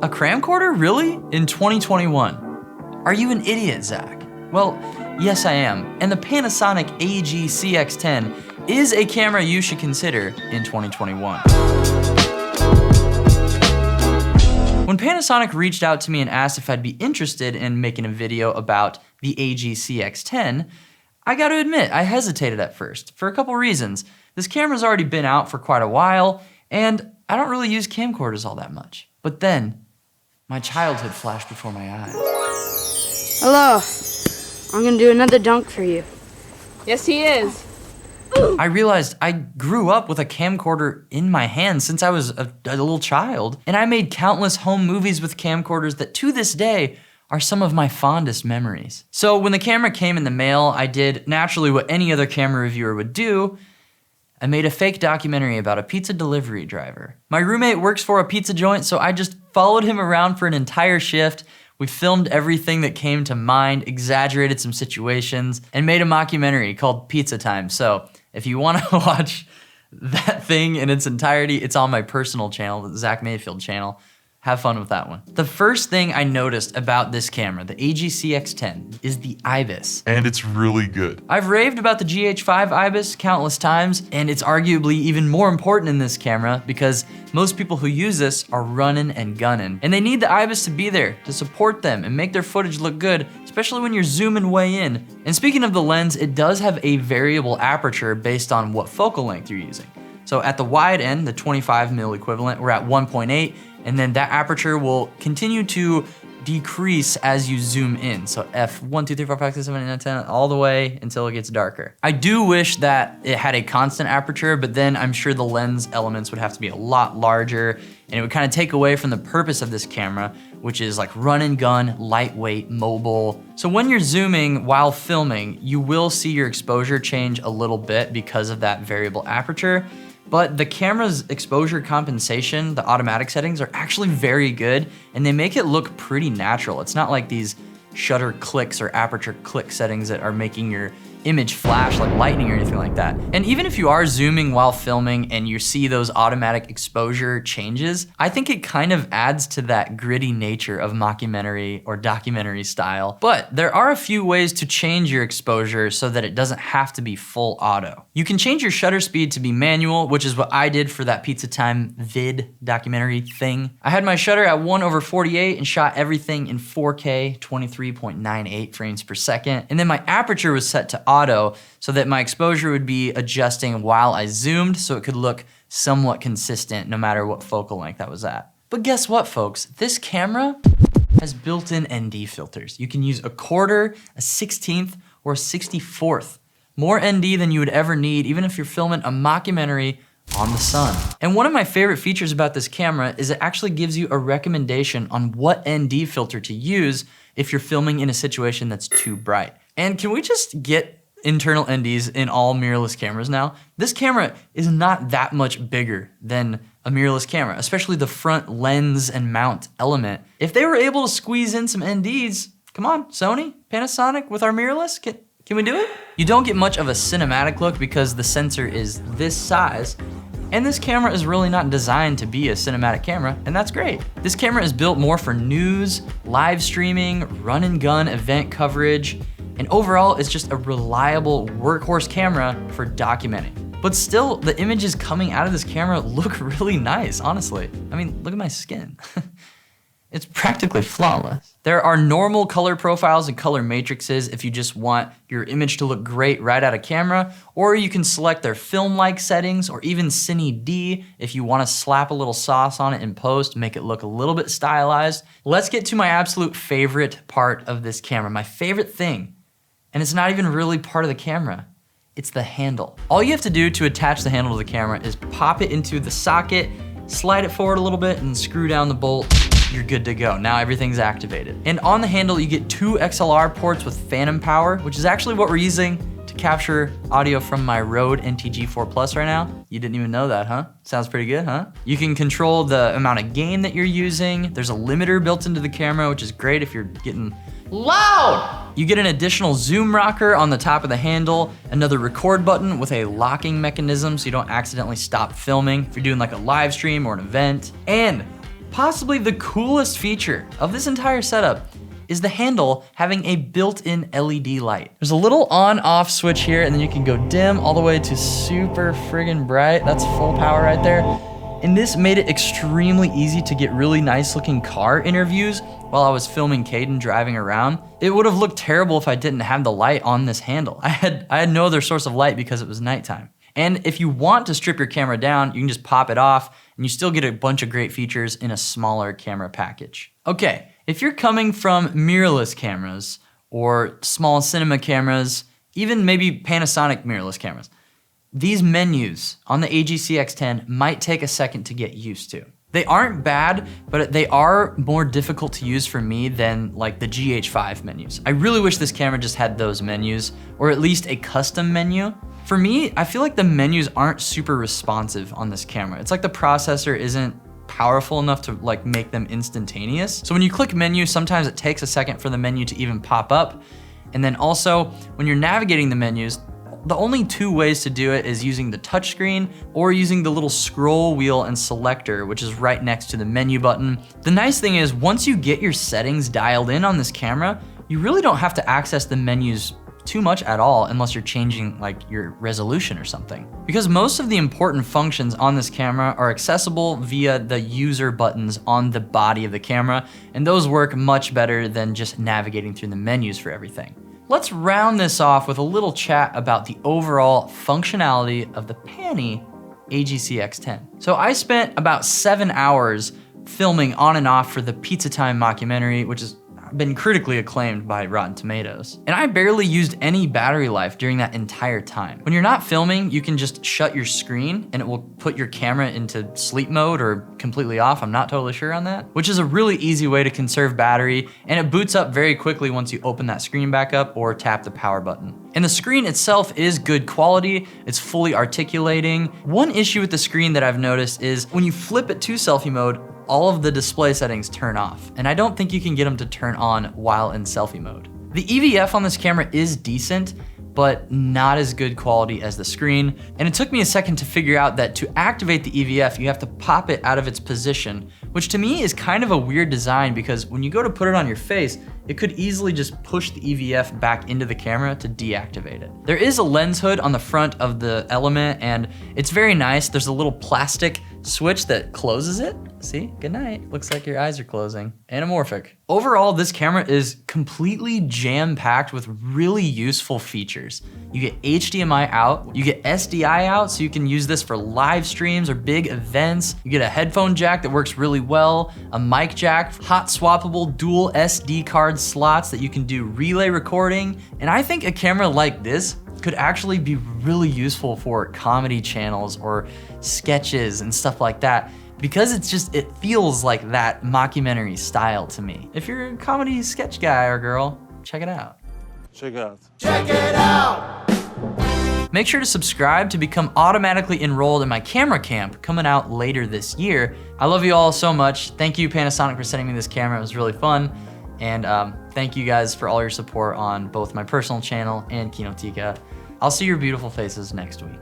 A camcorder, really? In 2021? Are you an idiot, Zach? Well, yes I am, and the Panasonic AG-CX10 is a camera you should consider in 2021. When Panasonic reached out to me and asked if I'd be interested in making a video about the AG-CX10, I gotta admit, I hesitated at first, for a couple reasons. This camera's already been out for quite a while, and I don't really use camcorders all that much. But then, my childhood flashed before my eyes. Hello. I'm gonna do another dunk for you. Yes, he is. I realized I grew up with a camcorder in my hand since I was a little child, and I made countless home movies with camcorders that to this day are some of my fondest memories. So when the camera came in the mail, I did naturally what any other camera reviewer would do. I made a fake documentary about a pizza delivery driver. My roommate works for a pizza joint, so I just followed him around for an entire shift. We filmed everything that came to mind, exaggerated some situations, and made a mockumentary called Pizza Time. So if you wanna watch that thing in its entirety, it's on my personal channel, the Zach Mayfield channel. Have fun with that one. The first thing I noticed about this camera, the AG-CX10, is the IBIS. And it's really good. I've raved about the GH5 IBIS countless times, and it's arguably even more important in this camera because most people who use this are running and gunning. And they need the IBIS to be there to support them and make their footage look good, especially when you're zooming way in. And speaking of the lens, it does have a variable aperture based on what focal length you're using. So at the wide end, the 25mm equivalent, we're at 1.8, and then that aperture will continue to decrease as you zoom in. So f1, 2, 3, 4, 5, 6, 7, 8, 9, 10, all the way until it gets darker. I do wish that it had a constant aperture, but then I'm sure the lens elements would have to be a lot larger, and it would kind of take away from the purpose of this camera, which is like run and gun, lightweight, mobile. So when you're zooming while filming, you will see your exposure change a little bit because of that variable aperture. But the camera's exposure compensation, the automatic settings, are actually very good, and they make it look pretty natural. It's not like these shutter clicks or aperture click settings that are making your image flash like lightning or anything like that. And even if you are zooming while filming and you see those automatic exposure changes, I think it kind of adds to that gritty nature of mockumentary or documentary style. But there are a few ways to change your exposure so that it doesn't have to be full auto. You can change your shutter speed to be manual, which is what I did for that Pizza Time vid documentary thing. I had my shutter at 1/48 and shot everything in 4K, 23.98 frames per second. And then my aperture was set to auto so that my exposure would be adjusting while I zoomed so it could look somewhat consistent no matter what focal length I was at. But guess what, folks? This camera has built-in ND filters. You can use a quarter, a 16th, or a 64th. More ND than you would ever need, even if you're filming a mockumentary on the sun. And one of my favorite features about this camera is it actually gives you a recommendation on what ND filter to use if you're filming in a situation that's too bright. And can we just get internal NDs in all mirrorless cameras now? This camera is not that much bigger than a mirrorless camera, especially the front lens and mount element. If they were able to squeeze in some NDs, come on, Sony, Panasonic with our mirrorless, can we do it? You don't get much of a cinematic look because the sensor is this size, and this camera is really not designed to be a cinematic camera, and that's great. This camera is built more for news, live streaming, run and gun event coverage, and overall, it's just a reliable workhorse camera for documenting. But still, the images coming out of this camera look really nice, honestly. I mean, look at my skin. It's practically flawless. There are normal color profiles and color matrices if you just want your image to look great right out of camera, or you can select their film-like settings, or even Cine D if you wanna slap a little sauce on it in post, make it look a little bit stylized. Let's get to my absolute favorite part of this camera, my favorite thing. And it's not even really part of the camera. It's the handle. All you have to do to attach the handle to the camera is pop it into the socket, slide it forward a little bit, and screw down the bolt. You're good to go. Now everything's activated. And on the handle, you get 2 XLR ports with phantom power, which is actually what we're using to capture audio from my Rode NTG4 Plus right now. You didn't even know that, huh? Sounds pretty good, huh? You can control the amount of gain that you're using. There's a limiter built into the camera, which is great if you're getting loud. You get an additional zoom rocker on the top of the handle, another record button with a locking mechanism so you don't accidentally stop filming if you're doing like a live stream or an event. And Possibly the coolest feature of this entire setup is the handle having a built-in LED light. There's a little on-off switch here, and then you can go dim all the way to super friggin' bright. That's full power right there. And this made it extremely easy to get really nice looking car interviews while I was filming Caden driving around. It would have looked terrible if I didn't have the light on this handle. I had no other source of light because it was nighttime. And if you want to strip your camera down, you can just pop it off and you still get a bunch of great features in a smaller camera package. Okay, if you're coming from mirrorless cameras or small cinema cameras, even maybe Panasonic mirrorless cameras, these menus on the AG-CX10 might take a second to get used to. They aren't bad, but they are more difficult to use for me than like the GH5 menus. I really wish this camera just had those menus, or at least a custom menu. For me, I feel like the menus aren't super responsive on this camera. It's like the processor isn't powerful enough to like make them instantaneous. So when you click menu, sometimes it takes a second for the menu to even pop up. And then also, when you're navigating the menus, the only two ways to do it is using the touchscreen or using the little scroll wheel and selector, which is right next to the menu button. The nice thing is, once you get your settings dialed in on this camera, you really don't have to access the menus too much at all unless you're changing like your resolution or something. Because most of the important functions on this camera are accessible via the user buttons on the body of the camera, and those work much better than just navigating through the menus for everything. Let's round this off with a little chat about the overall functionality of the Pani AG-CX10. So I spent about 7 hours filming on and off for the Pizza Time mockumentary, which has been critically acclaimed by Rotten Tomatoes. And I barely used any battery life during that entire time. When you're not filming, you can just shut your screen and it will put your camera into sleep mode or completely off. I'm not totally sure on that, which is a really easy way to conserve battery, and it boots up very quickly once you open that screen back up or tap the power button. And the screen itself is good quality. It's fully articulating. One issue with the screen that I've noticed is when you flip it to selfie mode, all of the display settings turn off, and I don't think you can get them to turn on while in selfie mode. The EVF on this camera is decent, but not as good quality as the screen, and it took me a second to figure out that to activate the EVF, you have to pop it out of its position, which to me is kind of a weird design because when you go to put it on your face, it could easily just push the EVF back into the camera to deactivate it. There is a lens hood on the front of the Element, and it's very nice. There's a little plastic switch that closes it. See, good night. Looks like your eyes are closing. Anamorphic. Overall, this camera is completely jam-packed with really useful features. You get HDMI out, you get SDI out, so you can use this for live streams or big events. You get a headphone jack that works really well, a mic jack, hot swappable dual SD card slots that you can do relay recording. And I think a camera like this could actually be really useful for comedy channels or sketches and stuff like that, because it feels like that mockumentary style to me. If you're a comedy sketch guy or girl, check it out. Check it out. Check it out! Make sure to subscribe to become automatically enrolled in my camera camp coming out later this year. I love you all so much. Thank you, Panasonic, for sending me this camera. It was really fun. And thank you guys for all your support on both my personal channel and Kinotika. I'll see your beautiful faces next week.